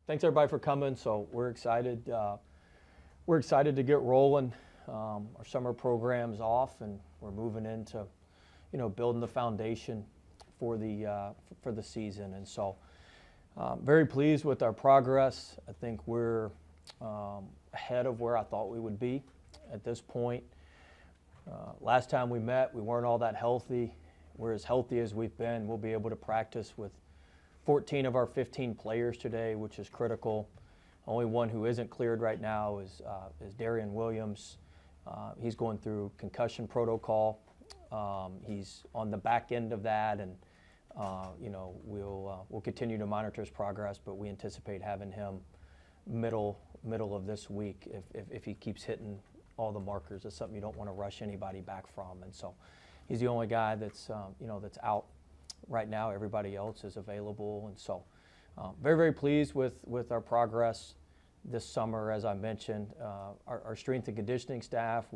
Thanks everybody for coming. So we're excited. We're excited to get rolling. Our summer program's off, and we're moving into, building the foundation for the season. And so, very pleased with our progress. I think we're ahead of where I thought we would be at this point. Last time we met, we weren't all that healthy. We're as healthy as we've been. We'll be able to practice with 14 of our 15 players today, which is critical. Only one who isn't cleared right now is Darien Williams. He's going through concussion protocol. He's on the back end of that, and we'll continue to monitor his progress, but we anticipate having him middle of this week if he keeps hitting all the markers. It's something you don't want to rush anybody back from, and so he's the only guy that's that's out right now. Everybody else is available, and so very, very pleased with our progress this summer. As I mentioned, our strength and conditioning staff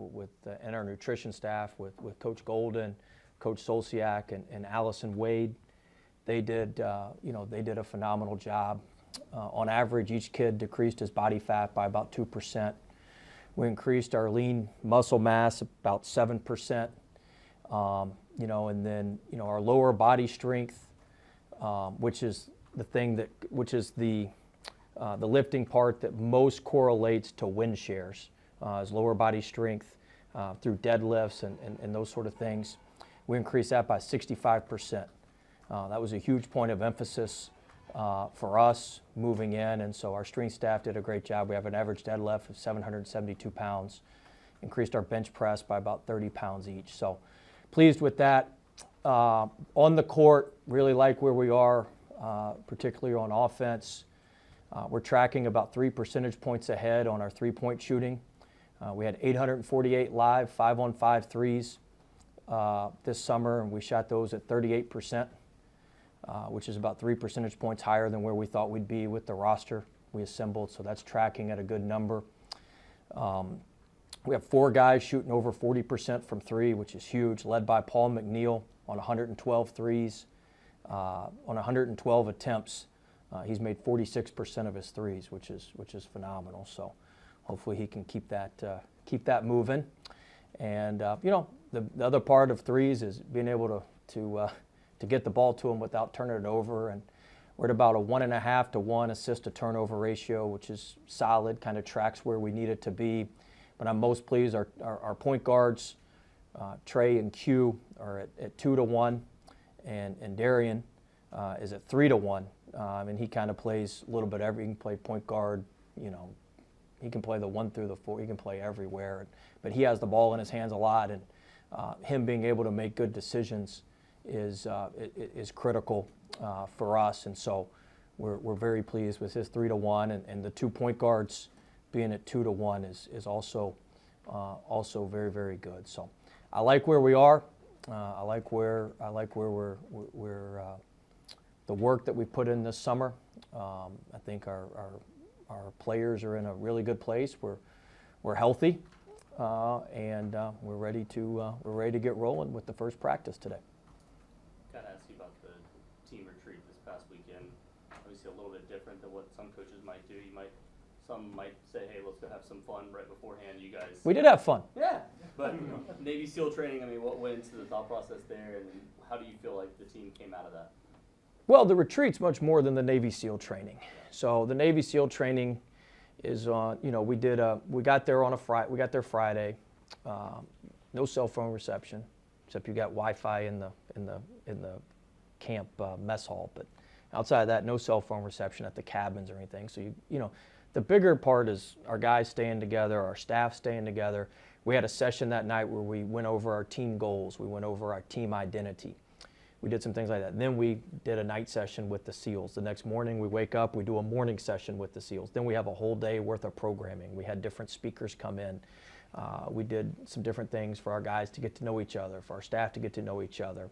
and our nutrition staff with Coach Golden, Coach Solsiak, and Allison Wade, they did a phenomenal job. On average, each kid decreased his body fat by about 2%. We increased our lean muscle mass about 7%. And then our lower body strength, which is the lifting part that most correlates to win shares, is lower body strength through deadlifts and those sort of things. We increased that by 65%. That was a huge point of emphasis for us moving in, and so our strength staff did a great job. We have an average deadlift of 772 pounds, increased our bench press by about 30 pounds each. So pleased with that. On the court, really like where we are, particularly on offense. We're tracking about 3 percentage points ahead on our three-point shooting. We had 848 live 5-on-5 threes this summer, and we shot those at 38%, which is about 3 percentage points higher than where we thought we'd be with the roster we assembled, so that's tracking at a good number. We have 4 guys shooting over 40% from 3, which is huge, led by Paul McNeel on 112 threes. On 112 attempts, he's made 46% of his threes, which is phenomenal. So hopefully he can keep that moving. And the other part of threes is being able to get the ball to him without turning it over. And we're at about a 1.5 to 1 assist to turnover ratio, which is solid, kind of tracks where we need it to be. But I'm most pleased our point guards, Trey and Q, are at 2 to 1, and Darien is at 3 to 1. And he kind of plays a little bit he can play point guard, he can play the 1 through the 4, he can play everywhere. But he has the ball in his hands a lot, and him being able to make good decisions is critical for us. And so we're very pleased with his 3 to 1, and the 2 point guards being at 2 to 1 is also very, very good. So I like where we are. I like where we're the work that we put in this summer. I think our players are in a really good place. We're healthy, and we're ready to get rolling with the first practice today. Kind of ask you about the team retreat this past weekend. Obviously a little bit different than what some coaches might do. Some might say, hey, let's go have some fun right beforehand. You guys. We did have fun. Yeah. But Navy SEAL training, what went into the thought process there, and how do you feel like the team came out of that? Well, the retreat's much more than the Navy SEAL training. So the Navy SEAL training is on, we got there Friday. No cell phone reception, except you got Wi-Fi in the camp mess hall. But outside of that, no cell phone reception at the cabins or anything. So the bigger part is our guys staying together, our staff staying together. We had a session that night where we went over our team goals. We went over our team identity. We did some things like that. And then we did a night session with the SEALs. The next morning we wake up, we do a morning session with the SEALs. Then we have a whole day worth of programming. We had different speakers come in. We did some different things for our guys to get to know each other, for our staff to get to know each other.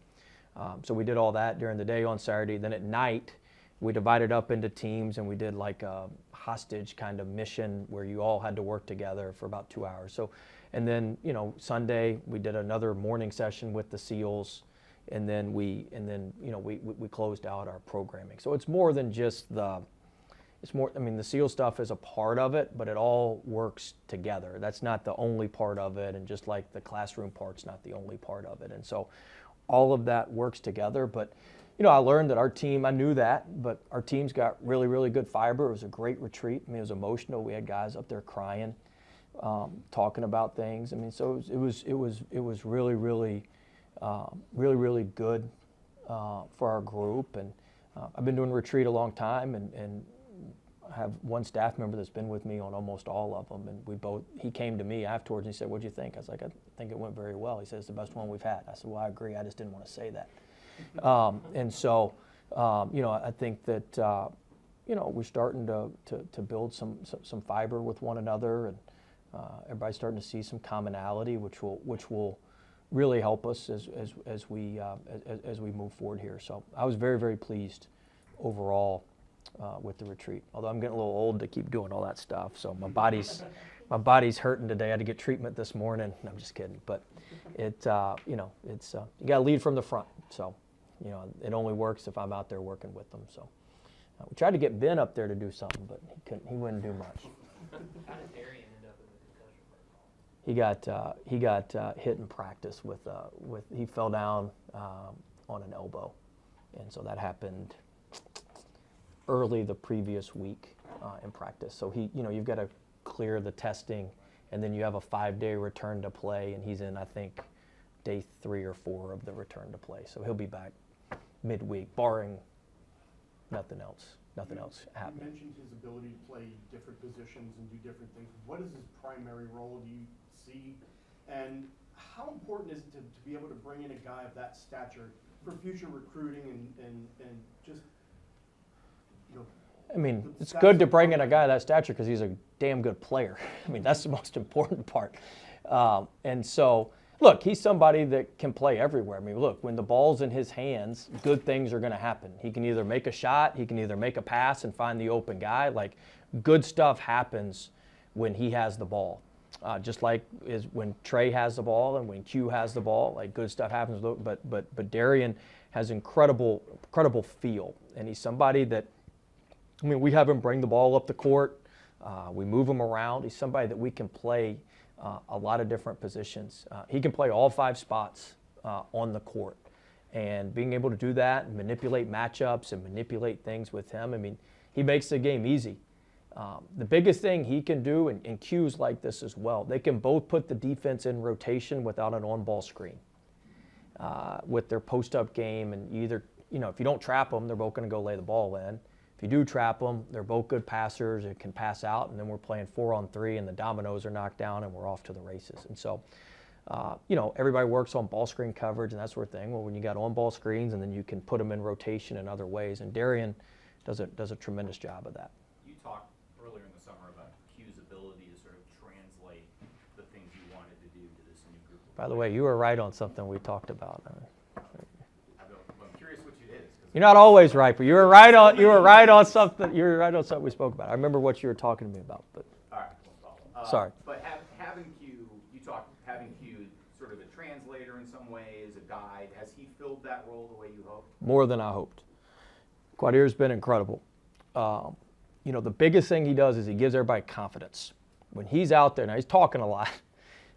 So we did all that during the day on Saturday. Then at night, we divided up into teams, and we did like a hostage kind of mission where you all had to work together for about 2 hours. So, and then Sunday we did another morning session with the SEALs, and then we closed out our programming. So it's more than just the it's more, I mean, the SEAL stuff is a part of it, but it all works together. That's not the only part of it, and just like the classroom part's not the only part of it. And so all of that works together. But, you know, I learned that our team, I knew that, but our team's got really, really good fiber. It was a great retreat. I mean, it was emotional. We had guys up there crying, talking about things. I mean, so it was really, really, really good for our group. And I've been doing retreat a long time, and I have one staff member that's been with me on almost all of them, and he came to me afterwards and he said, "What'd you think?" I was like, "I think it went very well." He said, "It's the best one we've had." I said, "Well, I agree. I just didn't want to say that." And so, you know, I think that, you know, we're starting to build some fiber with one another, and everybody's starting to see some commonality, which will really help us as we move forward here. So I was very, very pleased overall with the retreat. Although I'm getting a little old to keep doing all that stuff, so my body's hurting today. I had to get treatment this morning. No, I'm just kidding. But you know, it's you got to lead from the front. So, you know, it only works if I'm out there working with them. So we tried to get Ben up there to do something, but he couldn't. He wouldn't do much. How did Darien end up in the concussion protocol? He got hit in practice with he fell down on an elbow, and so that happened early the previous week in practice. So you know, you've got to clear the testing, and then you have a 5-day return to play, and he's in, I think, day 3 or 4 of the return to play. So he'll be back midweek, barring nothing else happening. You mentioned his ability to play different positions and do different things. What is his primary role, do you see? And how important is it to be able to bring in a guy of that stature for future recruiting and just, you know, I mean, it's good to bring in a guy of that stature because he's a damn good player. I mean, that's the most important part. And so, look, he's somebody that can play everywhere. I mean, look, when the ball's in his hands, good things are going to happen. He can either make a shot, he can either make a pass and find the open guy. Like, good stuff happens when he has the ball. Just like is when Trey has the ball and when Q has the ball, like, good stuff happens. But Darien has incredible feel, and he's somebody that, I mean, we have him bring the ball up the court. We move him around. He's somebody that we can play a lot of different positions. He can play all 5 spots on the court. And being able to do that and manipulate matchups and manipulate things with him, I mean, he makes the game easy. The biggest thing he can do, and Q's like this as well, they can both put the defense in rotation without an on-ball screen with their post-up game. And either, you know, if you don't trap them, they're both going to go lay the ball in. If you do trap them, they're both good passers and can pass out, and then we're playing 4-on-3, and the dominoes are knocked down, and we're off to the races. And so, you know, everybody works on ball screen coverage and that sort of thing. Well, when you got on-ball screens, and then you can put them in rotation in other ways, and Darien does a tremendous job of that. You talked earlier in the summer about Q's ability to sort of translate the things you wanted to do to this new group. By the way, you were right on something we talked about. I'm curious what you did. You're not always right, but you were right on something. You were right on something we spoke about. I remember what you were talking to me about. But all right, no problem. Sorry. But having Q, you talked having Q sort of a translator in some ways, a guide. Has he filled that role the way you hoped? More than I hoped. Quadir's been incredible. You know, the biggest thing he does is he gives everybody confidence. When he's out there, now he's talking a lot,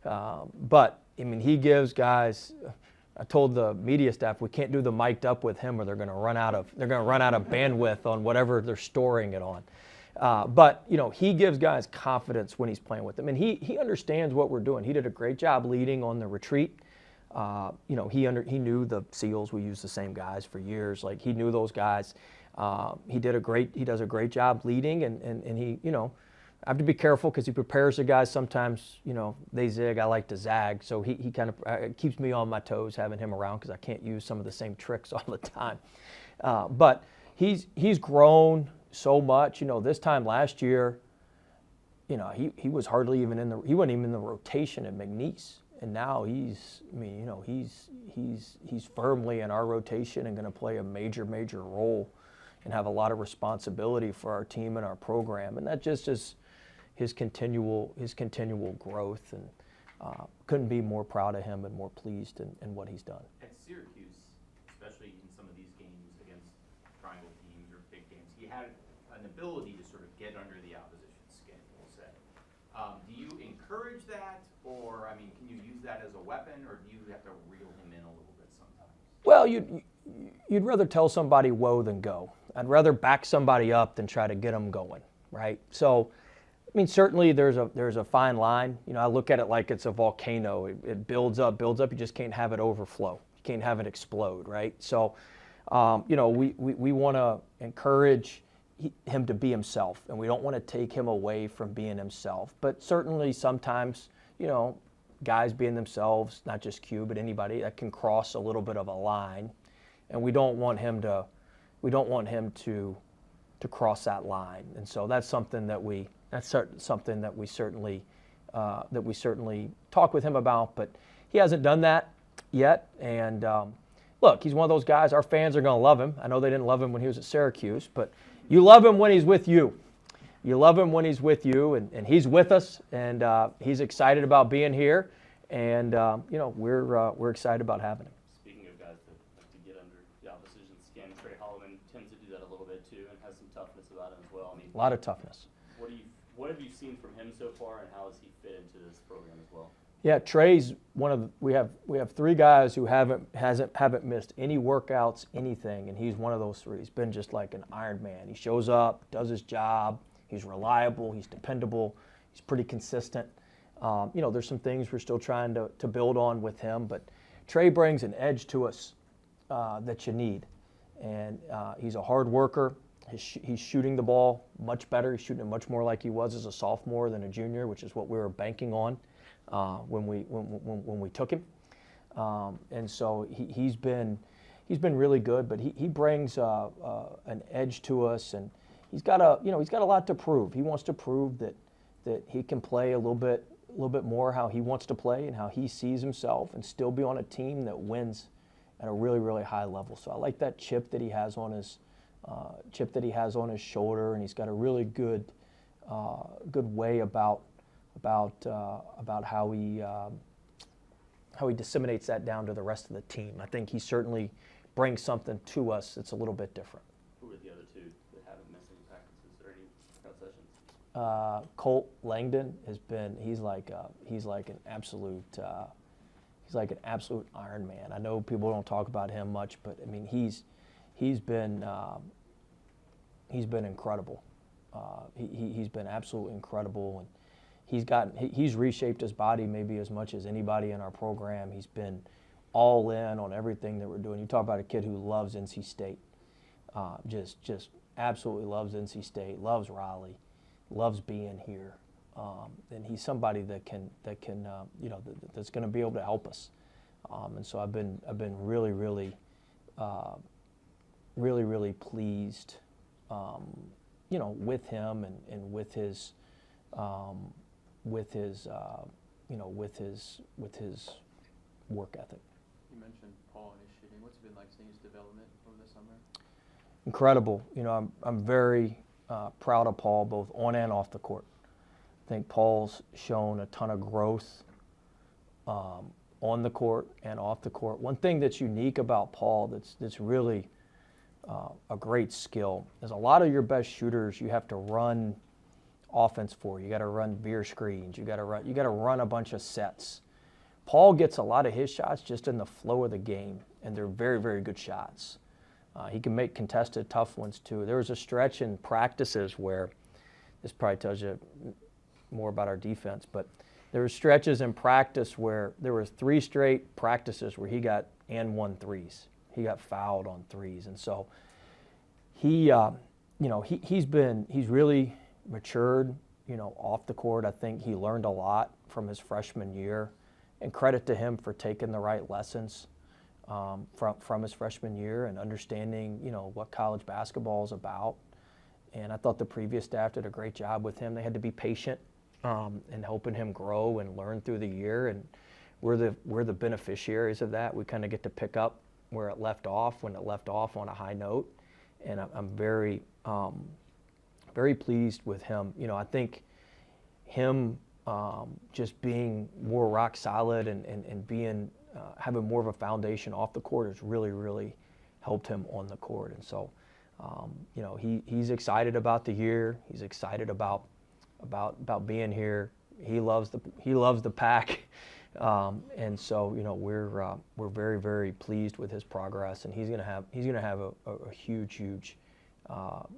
but I mean, he gives guys. I told the media staff we can't do the mic'd up with him, or they're going to run out of bandwidth on whatever they're storing it on. But you know, he gives guys confidence when he's playing with them, and he understands what we're doing. He did a great job leading on the retreat. You know, he knew the SEALs. We used the same guys for years. Like, he knew those guys. He does a great job leading, and he, you know, I have to be careful because he prepares the guys. Sometimes, you know, they zig. I like to zag. So he kind of keeps me on my toes having him around because I can't use some of the same tricks all the time. But he's grown so much. You know, this time last year, you know, he was hardly even he wasn't even in the rotation at McNeel. And now he's firmly in our rotation and going to play a major role and have a lot of responsibility for our team and our program. And that just is his continual growth, and couldn't be more proud of him and more pleased in what he's done. At Syracuse, especially in some of these games against triangle teams or big games, he had an ability to sort under the opposition's skin, we'll say. Do you encourage that, or, I mean, can you use that as a weapon, or do you have to reel him in a little bit sometimes? Well, you'd rather tell somebody whoa than go. I'd rather back somebody up than try to get them going, right? So, I mean, certainly there's a fine line. You know, I look at it like it's a volcano. It builds up. You just can't have it overflow. You can't have it explode, right? So, you know, we want to encourage him to be himself, and we don't want to take him away from being himself. But certainly sometimes, you know, guys being themselves, not just Q, but anybody, that can cross a little bit of a line, and we don't want him to cross that line. And so that's something that we certainly talk with him about, but he hasn't done that yet. And look, he's one of those guys, our fans are going to love him. I know they didn't love him when he was at Syracuse, but you love him when he's with you. You love him when he's with you, and he's with us, and he's excited about being here, and you know, we're excited about having him. Speaking of guys that like to get under the opposition's skin, Trey tends to do that a little bit too, and has some toughness about him as well. I mean, A lot of toughness. what have you seen from him so far, and how has he fit into this program as well? Yeah, Trey's one of the, we have three guys who haven't missed any workouts, anything, and he's one of those three. He's been just like an Iron Man. He shows up, does his job. He's reliable. He's dependable. He's pretty consistent. You know, there's some things we're still trying to build on with him, but Trey brings an edge to us that you need, and he's a hard worker. He's shooting the ball much better. He's shooting it much more like he was as a sophomore than a junior, which is what we were banking on when we took him. And so he's been really good, but he brings an edge to us, and he's got a lot to prove. He wants to prove that he can play a little bit more how he wants to play and how he sees himself, and still be on a team that wins at a really, really high level. So I like that chip that he has on his shoulder, and he's got a really good way about how he disseminates that down to the rest of the team. I think he certainly brings something to us that's a little bit different. Who are the other two that haven't missed any practices or any scout sessions? Colt, Langden he's like an absolute Iron Man. I know people don't talk about him much, but I mean he's been incredible. He's been absolutely incredible, and he's reshaped his body maybe as much as anybody in our program. He's been all in on everything that we're doing. You talk about a kid who loves NC State, just absolutely loves NC State, loves Raleigh, loves being here, and he's somebody that can that's going to be able to help us. And so I've been really, really, really, really pleased, with him and with his work ethic. You mentioned Paul initiating. What's it been like seeing his development over the summer? Incredible. I'm very proud of Paul, both on and off the court. I think Paul's shown a ton of growth on the court and off the court. One thing that's unique about Paul that's really a great skill is a lot of your best shooters you have to run offense for. You got to run veer screens. You got to run a bunch of sets. Paul gets a lot of his shots just in the flow of the game, and they're very, very good shots. He can make contested, tough ones too. There was a stretch in practices where, this probably tells you more about our defense, but there were stretches in practice where there were 3 straight practices where he got and 1 threes. He got fouled on threes, and so he's really matured, off the court. I think he learned a lot from his freshman year, and credit to him for taking the right lessons from his freshman year and understanding, what college basketball is about. And I thought the previous staff did a great job with him. They had to be patient in helping him grow and learn through the year, and we're the beneficiaries of that. We kind of get to pick up where it left off when it left off on a high note, and I'm very very pleased with him. I think him just being more rock solid and being having more of a foundation off the court has really, really helped him on the court. And so You know, he's excited about the year. He's excited about being here. He loves the Pack, and so you know we're very, very pleased with his progress, and he's gonna have a huge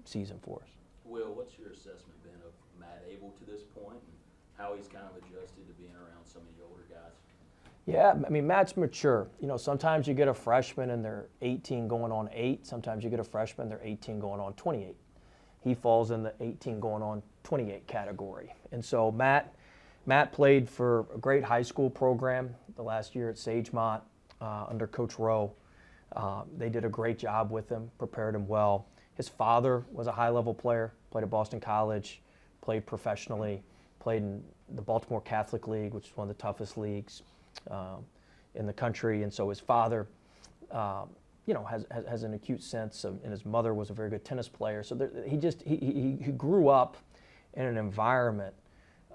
season for us. Will, what's your assessment been of Matt Abel to this point, and how he's kind of adjusted to being around some of the older guys? Yeah, I mean, Matt's mature. You know, sometimes you get a freshman and they're 18 going on 8. Sometimes you get a freshman, they're 18 going on 28. He falls in the 18 going on 28 category. And so Matt played for a great high school program the last year at Sagemont under Coach Rowe. They did a great job with him, prepared him well. His father was a high-level player, played at Boston College, played professionally, played in the Baltimore Catholic League, which is one of the toughest leagues in the country. And so his father, you know, has an acute sense of, and his mother was a very good tennis player. So he grew up in an environment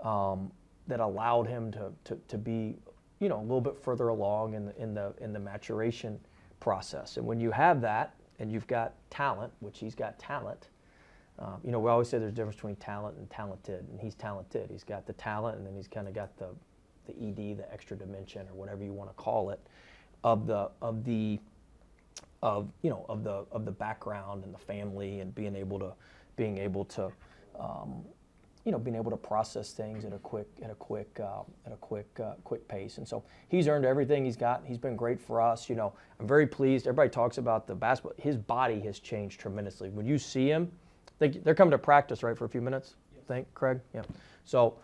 that allowed him to be, you know, a little bit further along in the maturation process. And when you have that, and you've got talent, which he's got talent. You know, we always say there's a difference between talent and talented, and he's talented. He's got the talent, and then he's kind of got the ED, the extra dimension, or whatever you want to call it, of the background and the family, and being able to process things at a quick pace. And so he's earned everything he's got. He's been great for us. You know, I'm very pleased. Everybody talks about the basketball. His body has changed tremendously. When you see him, they're coming to practice, right, for a few minutes? Yes. Think, Craig? Yeah. So,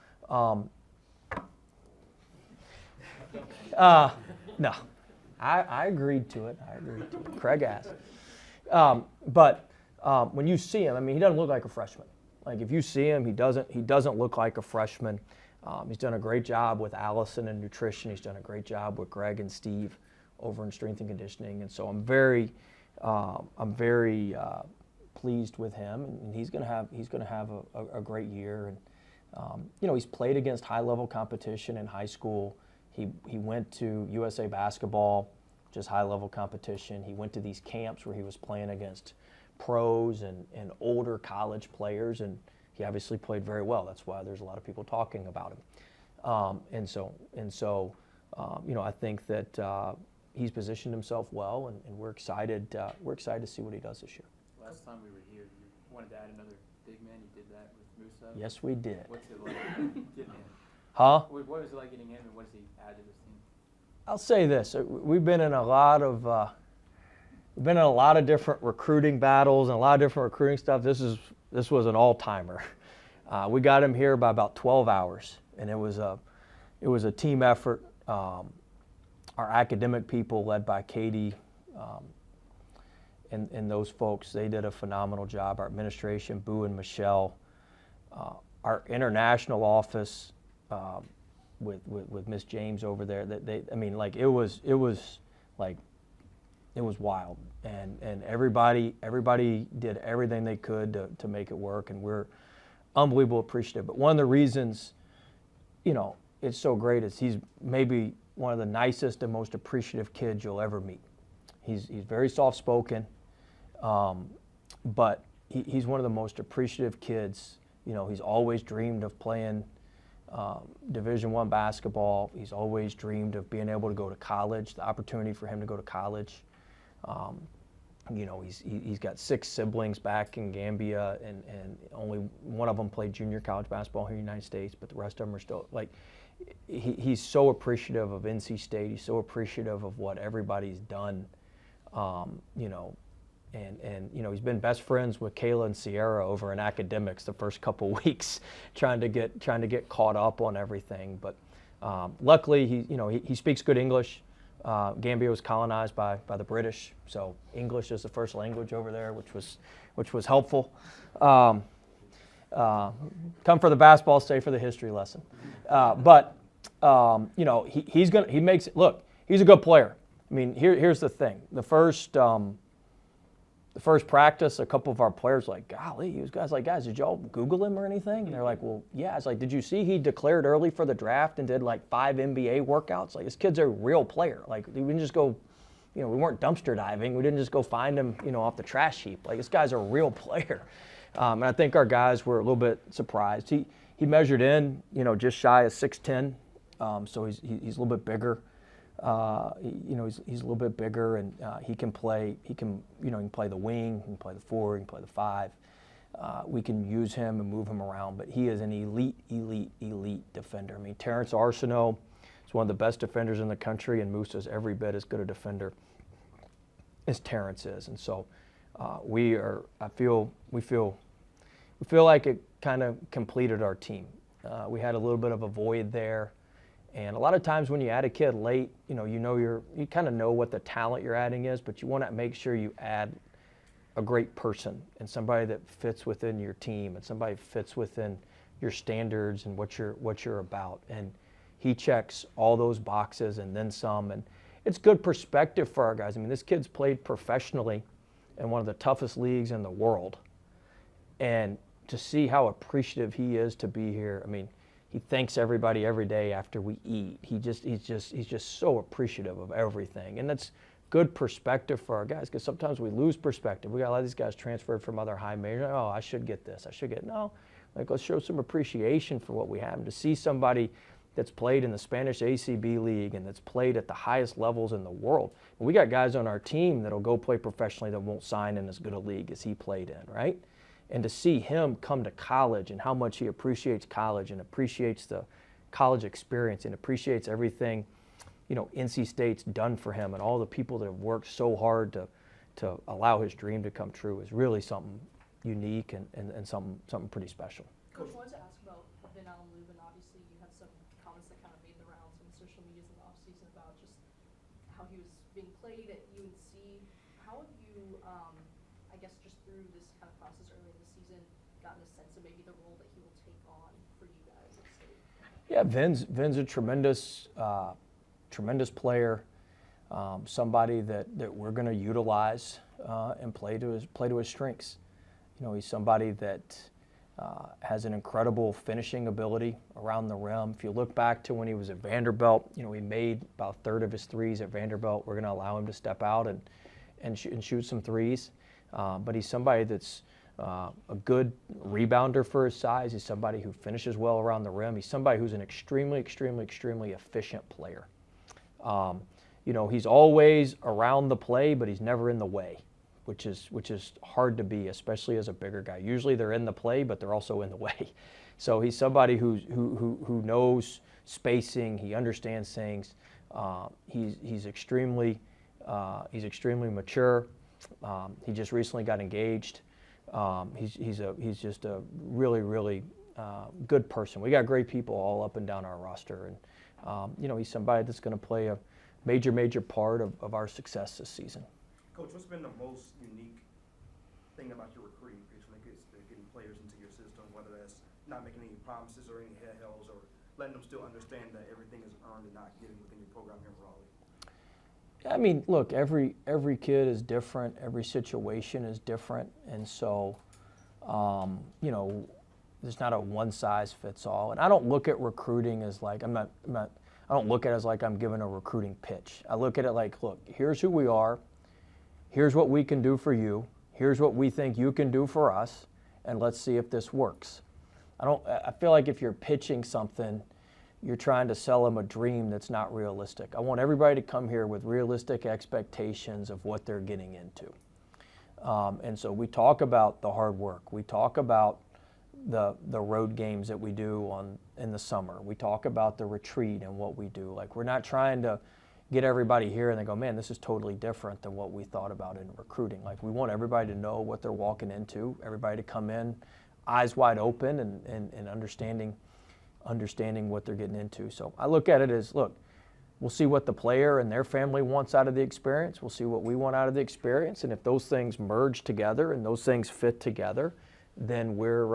no, I agreed to it. Craig asked. But when you see him, I mean, he doesn't look like a freshman. Like if you see him, he doesn't look like a freshman. He's done a great job with Allison in nutrition. He's done a great job with Greg and Steve over in strength and conditioning. And so I'm very pleased with him, and he's going to have a great year. And you know, he's played against high-level competition in high school. He went to USA Basketball, which is high-level competition. He went to these camps where he was playing against pros and older college players, and he obviously played very well. That's why there's a lot of people talking about him. And so you know, I think that he's positioned himself well, and we're excited to see what he does this year. Last time we were here, you wanted to add another big man. You did that with Musa. Yes, we did. What's it like getting him? Huh? What was it like getting him, and what does he add to this team? I'll say this: we've been in a lot of different recruiting battles and a lot of different recruiting stuff. This was an all-timer. We got him here by about 12 hours, and it was a team effort. Our academic people, led by Katie, and those folks, they did a phenomenal job. Our administration, Boo and Michelle, our international office, with Miss James over there. It was wild, and everybody did everything they could to make it work, and we're unbelievably appreciative. But one of the reasons, you know, it's so great is he's maybe one of the nicest and most appreciative kids you'll ever meet. He's very soft-spoken, but he's one of the most appreciative kids. You know, he's always dreamed of playing Division I basketball. He's always dreamed of being able to go to college, the opportunity for him to go to college. You know, he's got 6 siblings back in Gambia, and only one of them played junior college basketball here in the United States, but the rest of them are still, like, he's so appreciative of NC State. He's so appreciative of what everybody's done, you know, and you know, he's been best friends with Kayla and Sierra over in academics the first couple weeks, trying to get caught up on everything. But luckily, he speaks good English. Gambia was colonized by the British, so English is the first language over there, which was helpful. Come for the basketball, stay for the history lesson. But you know, he makes it look. He's a good player. I mean, here's the thing. The first practice, a couple of our players were like, golly, you guys like, guys, did y'all Google him or anything? And they're like, well, yeah. I was like, did you see he declared early for the draft and did like 5 NBA workouts? Like, this kid's a real player. Like, we didn't just go we weren't dumpster diving. We didn't just go find him, off the trash heap. Like, this guy's a real player. And I think our guys were a little bit surprised. He measured in, just shy of 6'10", so he's a little bit bigger. He's a little bit bigger, and he can play. He can play the wing, he can play the 4, he can play the 5. We can use him and move him around, but he is an elite defender. I mean, Terrence Arsenault is one of the best defenders in the country, and Musa is every bit as good a defender as Terrence is. And so we feel like it kind of completed our team. We had a little bit of a void there. And a lot of times when you add a kid late, you kind of know what the talent you're adding is, but you want to make sure you add a great person and somebody that fits within your team and somebody fits within your standards and what you're about. And he checks all those boxes and then some. And it's good perspective for our guys. I mean, this kid's played professionally in one of the toughest leagues in the world. And to see how appreciative he is to be here, I mean, he thanks everybody every day after we eat. He's just so appreciative of everything. And that's good perspective for our guys, because sometimes we lose perspective. We got a lot of these guys transferred from other high majors. Oh, I should get this. No, like, let's show some appreciation for what we have. And to see somebody that's played in the Spanish ACB league and that's played at the highest levels in the world. And we got guys on our team that'll go play professionally that won't sign in as good a league as he played in, right? And to see him come to college and how much he appreciates college and appreciates the college experience and appreciates everything, NC State's done for him and all the people that have worked so hard to allow his dream to come true is really something unique and something pretty special. Coach, I wanted to ask about Vin Allen-Lubin. Obviously, you had some comments that kind of made the rounds on social medias in the offseason about just how he was being played at UNC. How have you, I guess, just through this kind of process early in the season, gotten a sense of maybe the role that he will take on for you guys at State? Yeah, Vin's a tremendous player, somebody that we're going to utilize and play to his strengths. He's somebody that has an incredible finishing ability around the rim. If you look back to when he was at Vanderbilt, he made about a third of his threes at Vanderbilt. We're going to allow him to step out and shoot some threes. But he's somebody that's a good rebounder for his size. He's somebody who finishes well around the rim. He's somebody who's an extremely efficient player. He's always around the play, but he's never in the way, which is hard to be, especially as a bigger guy. Usually they're in the play, but they're also in the way. So he's somebody who knows spacing. He understands things. He's extremely mature. He just recently got engaged. He's just a really good person. We got great people all up and down our roster, and he's somebody that's going to play a major part of our success this season. Coach, what's been the most unique thing about your recruiting recently? Getting players into your system, whether that's not making any promises or any head hells, or letting them still understand that everything is earned and not getting within your program here in Raleigh? I mean, look, every kid is different. Every situation is different, and so, there's not a one-size-fits-all. And I don't look at recruiting as like I don't look at it as like I'm giving a recruiting pitch. I look at it like, look, here's who we are. Here's what we can do for you. Here's what we think you can do for us, and let's see if this works. I feel like if you're pitching something, you're trying to sell them a dream that's not realistic. I want everybody to come here with realistic expectations of what they're getting into. And so we talk about the hard work. We talk about the road games that we do in the summer. We talk about the retreat and what we do. Like, we're not trying to get everybody here and they go, man, this is totally different than what we thought about in recruiting. Like, we want everybody to know what they're walking into, everybody to come in eyes wide open and understanding what they're getting into. So I look at it as, look, we'll see what the player and their family wants out of the experience. We'll see what we want out of the experience. And if those things merge together and those things fit together, then we're,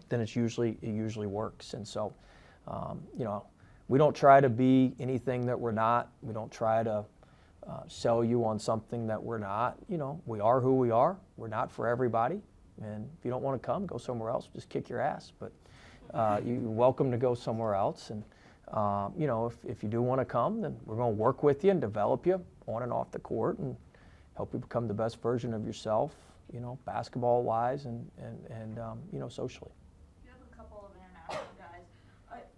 then it usually works. And so, we don't try to be anything that we're not. We don't try to sell you on something that we're not. We are who we are. We're not for everybody. And if you don't want to come, go somewhere else. Just kick your ass. But you're welcome to go somewhere else. And you know, if you do want to come, then we're going to work with you and develop you on and off the court and help you become the best version of yourself, you know, basketball-wise and you know, socially. You have a couple of international guys.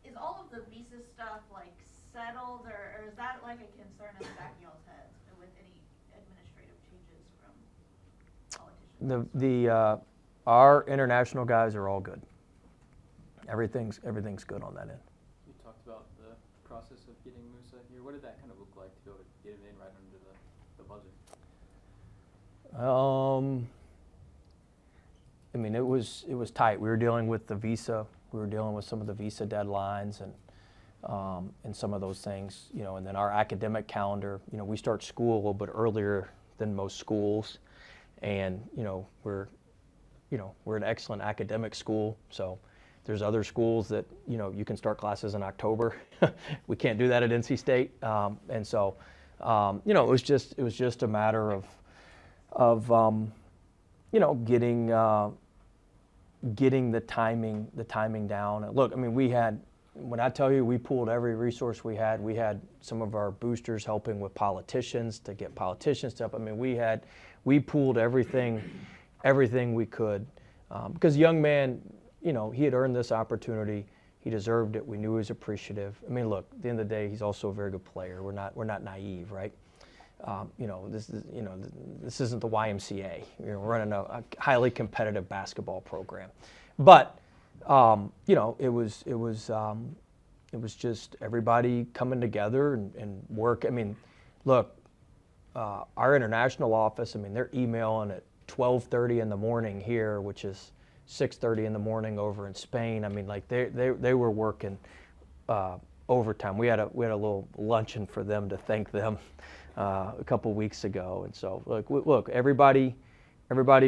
Is all of the visa stuff like settled, or is that like a concern in the back of y'all's heads with any administrative changes from politicians? Our international guys are all good. Everything's good on that end. You talked about the process of getting Musa here. What did that kind of look like to be able to get him in right under the buzzer? I mean, it was tight. We were dealing with the visa. We were dealing with some of the visa deadlines and some of those things, you know. And then our academic calendar. You know, we start school a little bit earlier than most schools, and you know we're an excellent academic school. So there's other schools that you can start classes in October. We can't do that at NC State, and so it was just a matter of getting the timing down. And look, I mean, when I tell you we pulled every resource we had some of our boosters helping with politicians to get politicians to help. I mean, we pulled everything we could because young man, he had earned this opportunity. He deserved it. We knew he was appreciative. I mean, look, at the end of the day, he's also a very good player. We're not naive, right? This isn't the YMCA. We're running a highly competitive basketball program, but it was just everybody coming together and work. I mean, look, our international office. I mean, they're emailing at 12:30 in the morning here, which is 6:30 in the morning over in Spain. I mean, like they were working overtime. We had a little luncheon for them to thank them a couple weeks ago, and so look, everybody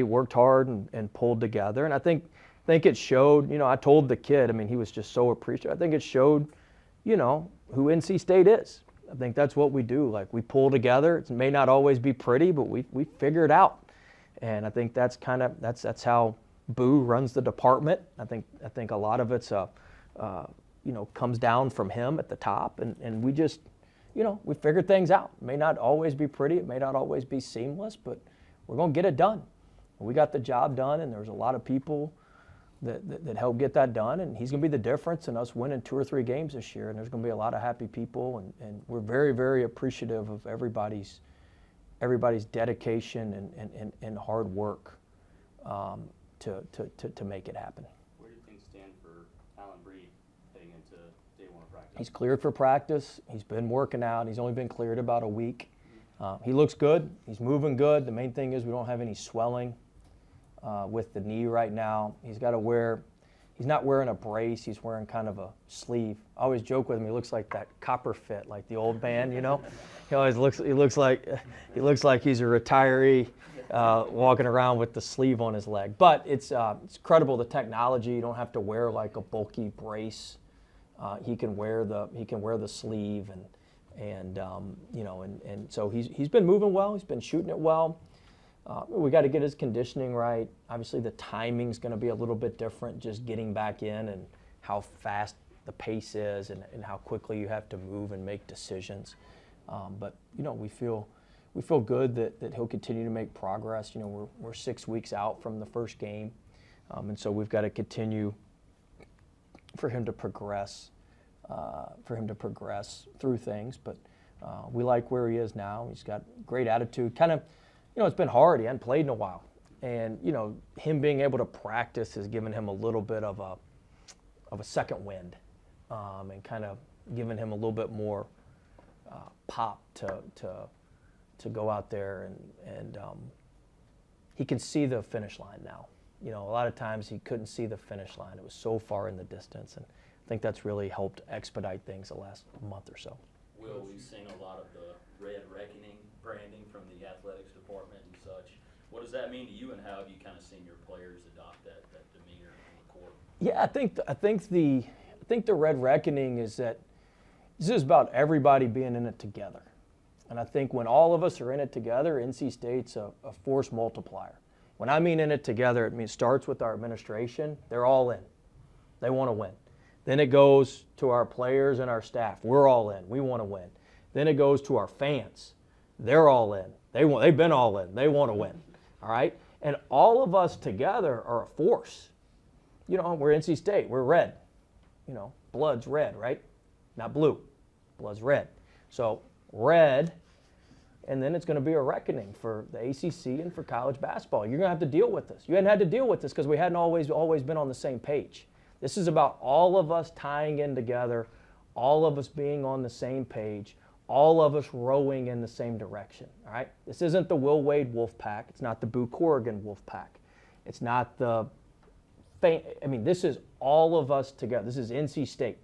worked hard and pulled together, and I think it showed. I told the kid. I mean, he was just so appreciative. I think it showed, who NC State is. I think that's what we do. Like, we pull together. It may not always be pretty, but we figure it out, and I think that's how Boo runs the department. I think a lot of it's comes down from him at the top, and we just, we figured things out. It may not always be pretty, it may not always be seamless, but we're going to get it done. We got the job done, and there's a lot of people that helped get that done, and he's going to be the difference in us winning 2 or 3 games this year, and there's going to be a lot of happy people, and we're very, very appreciative of everybody's dedication and hard work to make it happen. Where do things stand for Alan Breed heading into day 1 of practice? He's cleared for practice. He's been working out. He's only been cleared about a week. He looks good. He's moving good. The main thing is we don't have any swelling with the knee right now. He's not wearing a brace. He's wearing kind of a sleeve. I always joke with him. He looks like that copper fit, like the old band, He always looks like he's a retiree walking around with the sleeve on his leg. But it's incredible, the technology. You don't have to wear like a bulky brace. He can wear the sleeve and so he's been moving well. He's been shooting it well. We got to get his conditioning right. Obviously, the timing's going to be a little bit different, just getting back in and how fast the pace is and how quickly you have to move and make decisions. But we feel good that he'll continue to make progress. We're 6 weeks out from the first game, and so we've got to continue for him to progress through things. But we like where he is now. He's got great attitude. Kind of, it's been hard. He hadn't played in a while, and him being able to practice has given him a little bit of a second wind, and kind of given him a little bit more pop to go out there and he can see the finish line now. A lot of times he couldn't see the finish line. It was so far in the distance, and I think that's really helped expedite things the last month or so. Will, we've seen a lot of the Red Reckoning branding from the athletics department and such. What does that mean to you, and how have you kind of seen your players adopt that demeanor on the court? Yeah, I think the Red Reckoning is that this is about everybody being in it together. And I think when all of us are in it together, NC State's a force multiplier. When I mean in it together, it starts with our administration. They're all in. They want to win. Then it goes to our players and our staff. We're all in. We want to win. Then it goes to our fans. They're all in. They've been all in. They want to win. All right? And all of us together are a force. You know, we're NC State. We're red. You know, blood's red, right? Not blue. Blood's red. So red, and then it's going to be a reckoning for the ACC and for college basketball. You're going to have to deal with this. You hadn't had to deal with this because we hadn't always been on the same page. This is about all of us tying in together, all of us being on the same page, all of us rowing in the same direction. All right? This isn't the Will Wade Wolf Pack. It's not the Boo Corrigan Wolf Pack. It's not the this is all of us together. This is NC State.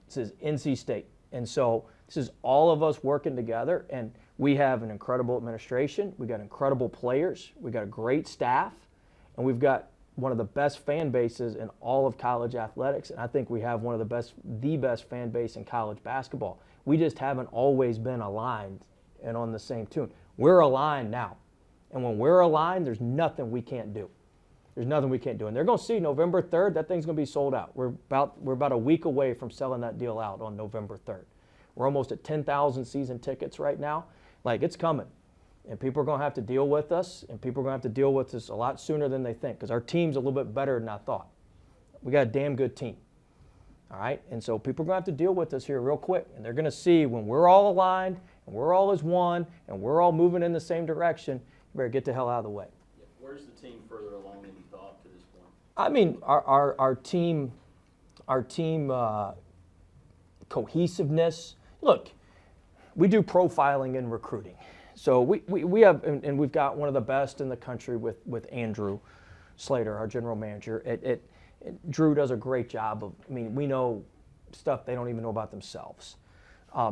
This is NC State. And so this is all of us working together, and we have an incredible administration. We got incredible players. We got a great staff, and we've got one of the best fan bases in all of college athletics, and I think we have one of the best fan base in college basketball. We just haven't always been aligned and on the same tune. We're aligned now, and when we're aligned, there's nothing we can't do. There's nothing we can't do. And they're going to see November 3rd, that thing's going to be sold out. We're about a week away from selling that deal out on November 3rd. We're almost at 10,000 season tickets right now. Like, it's coming. And people are going to have to deal with us, and people are going to have to deal with us a lot sooner than they think, because our team's a little bit better than I thought. We got a damn good team. All right? And so people are going to have to deal with us here real quick. And they're going to see when we're all aligned, and we're all as one, and we're all moving in the same direction, you better get the hell out of the way. Where's the team further along than you thought to this point? I mean, our team cohesiveness. Look, we do profiling in recruiting. So we have, and we've got one of the best in the country with Andrew Slater, our general manager. Drew does a great job of, we know stuff they don't even know about themselves.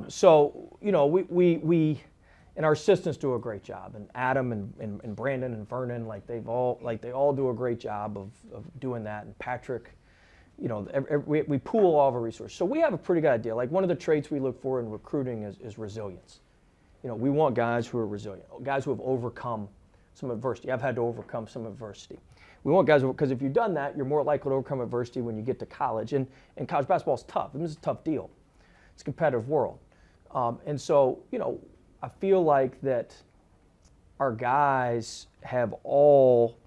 So, you know, we and our assistants do a great job, and Adam and Brandon and Vernon, they all do a great job of doing that. And Patrick, you know, we pool all of our resources. So we have a pretty good idea. Like, one of the traits we look for in recruiting is resilience. You know, we want guys who are resilient, guys who have overcome some adversity. I've had to overcome some adversity. We want guys, because if you've done that, you're more likely to overcome adversity when you get to college. And college basketball is tough. This is a tough deal. It's a competitive world. And so, you know, I feel like that our guys have all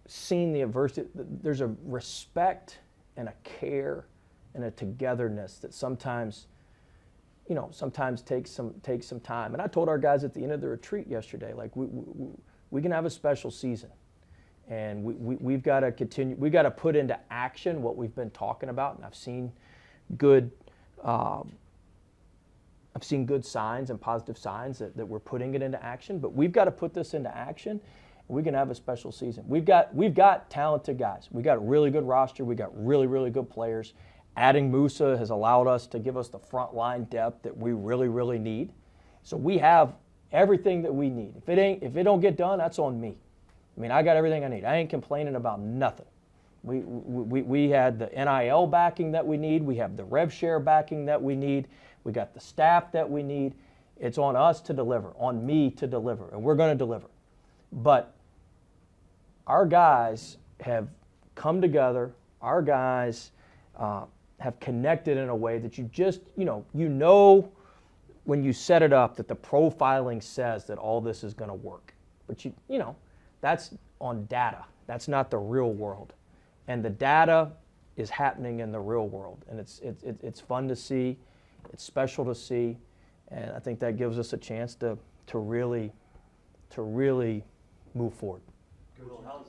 seen the adversity. There's a respect and a care and a togetherness that sometimes takes some time. And I told our guys at the end of the retreat yesterday, like, we can have a special season, and we've got to continue. We've got to put into action what we've been talking about. And I've seen good signs and positive signs that we're putting it into action. But we've got to put this into action, and we can have a special season. We've got talented guys. We got a really good roster. We got really, really good players. Adding Musa has allowed us to give us the front line depth that we really, really need. So we have everything that we need. If it don't get done, that's on me. I got everything I need. I ain't complaining about nothing. We had the NIL backing that we need. We have the rev share backing that we need. We got the staff that we need. It's on us to deliver, on me to deliver, and we're going to deliver. But our guys have come together. Our guys have connected in a way that you know when you set it up that the profiling says that all this is going to work. But you know, that's on data. That's not the real world. And the data is happening in the real world. And it's fun to see. It's special to see. And I think that gives us a chance to really move forward. Coach,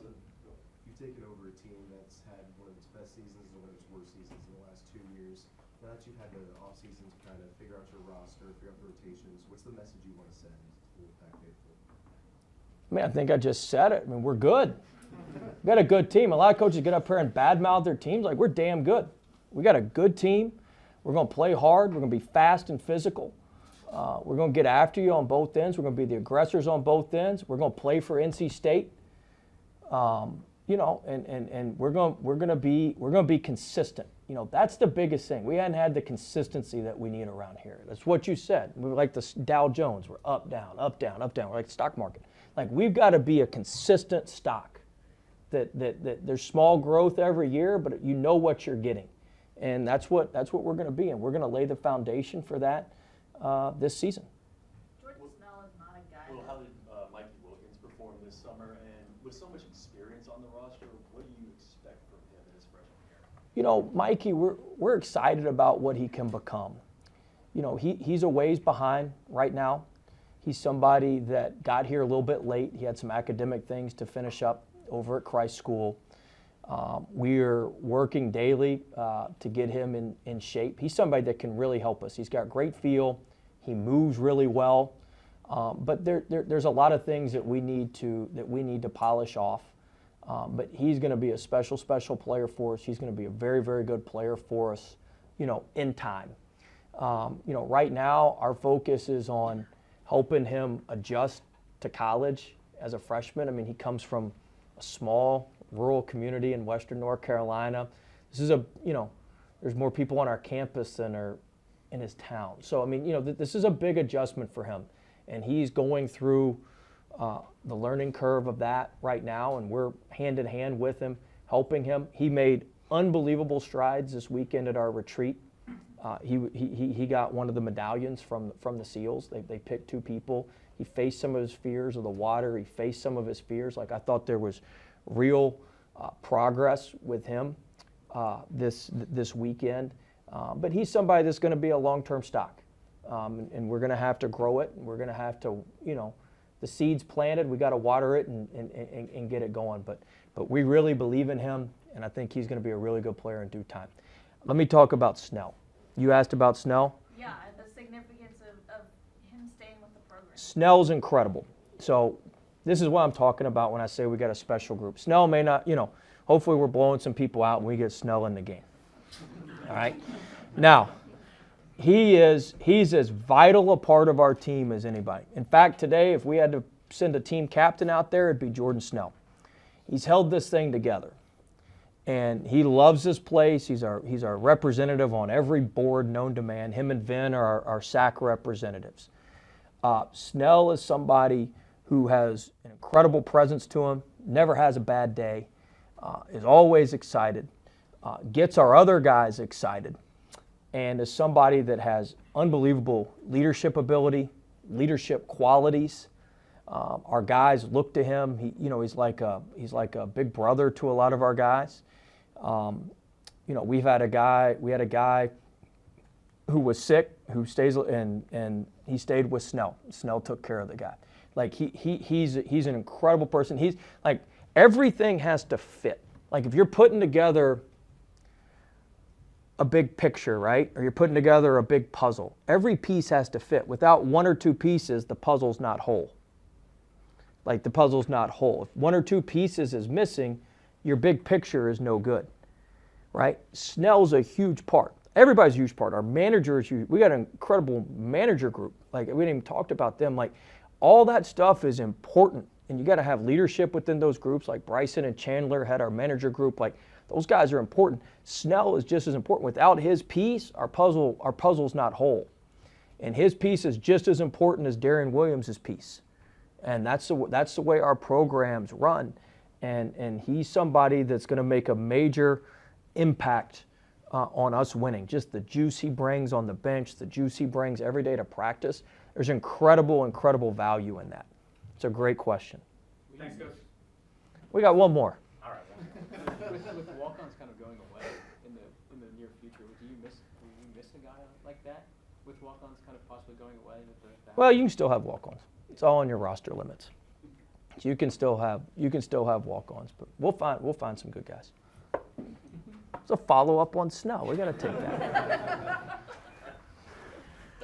you've taken over a team that's had one of its best seasons and one of its worst seasons in the last 2 years. Now that you've had the offseason to kind of figure out your roster, figure out the rotations, what's the message you want to send to the Pack faithful? I think I just said it. We're good. We got a good team. A lot of coaches get up here and badmouth their teams. Like, we're damn good. We got a good team. We're going to play hard. We're going to be fast and physical. We're going to get after you on both ends. We're going to be the aggressors on both ends. We're going to play for NC State. You know, and we're going to be consistent. You know, that's the biggest thing. We hadn't had the consistency that we need around here. That's what you said. We're like the Dow Jones. We're up, down, up, down, up, down. We're like the stock market. Like, we've got to be a consistent stock. that there's small growth every year, but you know what you're getting. And that's what we're going to be, and we're going to lay the foundation for that this season. Jordan Snell is not a guy Well, that- how did Mikey Wilkins perform this summer? And with so much experience on the roster, what do you expect from him in his freshman year? You know, Mikey, we're excited about what he can become. You know, he's a ways behind right now. He's somebody that got here a little bit late. He had some academic things to finish up over at Christ School. We're working daily to get him in shape. He's somebody that can really help us. He's got great feel. He moves really well. But there's a lot of things that we need to polish off. But he's going to be a special player for us. He's going to be a very, very good player for us, you know, in time. You know, right now our focus is on helping him adjust to college as a freshman. I mean, he comes from a small rural community in Western North Carolina. This is there's more people on our campus than are in his town. So, I mean, you know, this is a big adjustment for him. And he's going through the learning curve of that right now, and we're hand in hand with him, helping him. He made unbelievable strides this weekend at our retreat. He got one of the medallions from the SEALs. They picked 2 people. He faced some of his fears of the water. He faced some of his fears. Like, I thought there was real progress with him this weekend. But he's somebody that's going to be a long-term stock. And we're going to have to grow it. And we're going to have to, you know, the seed's planted. We got to water it and get it going. But we really believe in him, and I think he's going to be a really good player in due time. Let me talk about Snell. You asked about Snell? Yeah, and the significance of him staying with the program. Snell's incredible. So this is what I'm talking about when I say we got a special group. Snell may not, you know, hopefully we're blowing some people out and we get Snell in the game. All right? Now, he's as vital a part of our team as anybody. In fact, today, if we had to send a team captain out there, it'd be Jordan Snell. He's held this thing together. And he loves this place. He's our representative on every board known to man. Him and Vin are our SAC representatives. Snell is somebody who has an incredible presence to him, never has a bad day, is always excited, gets our other guys excited, and is somebody that has unbelievable leadership ability, leadership qualities. Our guys look to him. He's like a big brother to a lot of our guys. You know, we had a guy who was sick, who stays, and he stayed with Snell. Snell took care of the guy. Like he's an incredible person. He's like, everything has to fit. Like, if you're putting together a big picture, right? Or you're putting together a big puzzle, every piece has to fit. Without 1 or 2 pieces, the puzzle's not whole. Like, the puzzle's not whole. If 1 or 2 pieces is missing, your big picture is no good, right? Snell's a huge part. Everybody's a huge part. Our manager is huge. We got an incredible manager group. Like, we didn't even talk about them. Like, all that stuff is important, and you got to have leadership within those groups. Like, Bryson and Chandler had our manager group. Like, those guys are important. Snell is just as important. Without his piece, our puzzle's not whole. And his piece is just as important as Darien Williams' piece. And that's the way our programs run. And he's somebody that's going to make a major impact on us winning. Just the juice he brings on the bench, the juice he brings every day to practice. There's incredible value in that. It's a great question. Thanks, Coach. We got one more. All right. With the walk-ons kind of going away in the near future, will you miss a guy like that? With walk-ons kind of possibly going away with the Well, you can still have walk-ons. It's all on your roster limits. So you can still have walk-ons, but we'll find some good guys. It's a follow-up on Snell. We got to take that.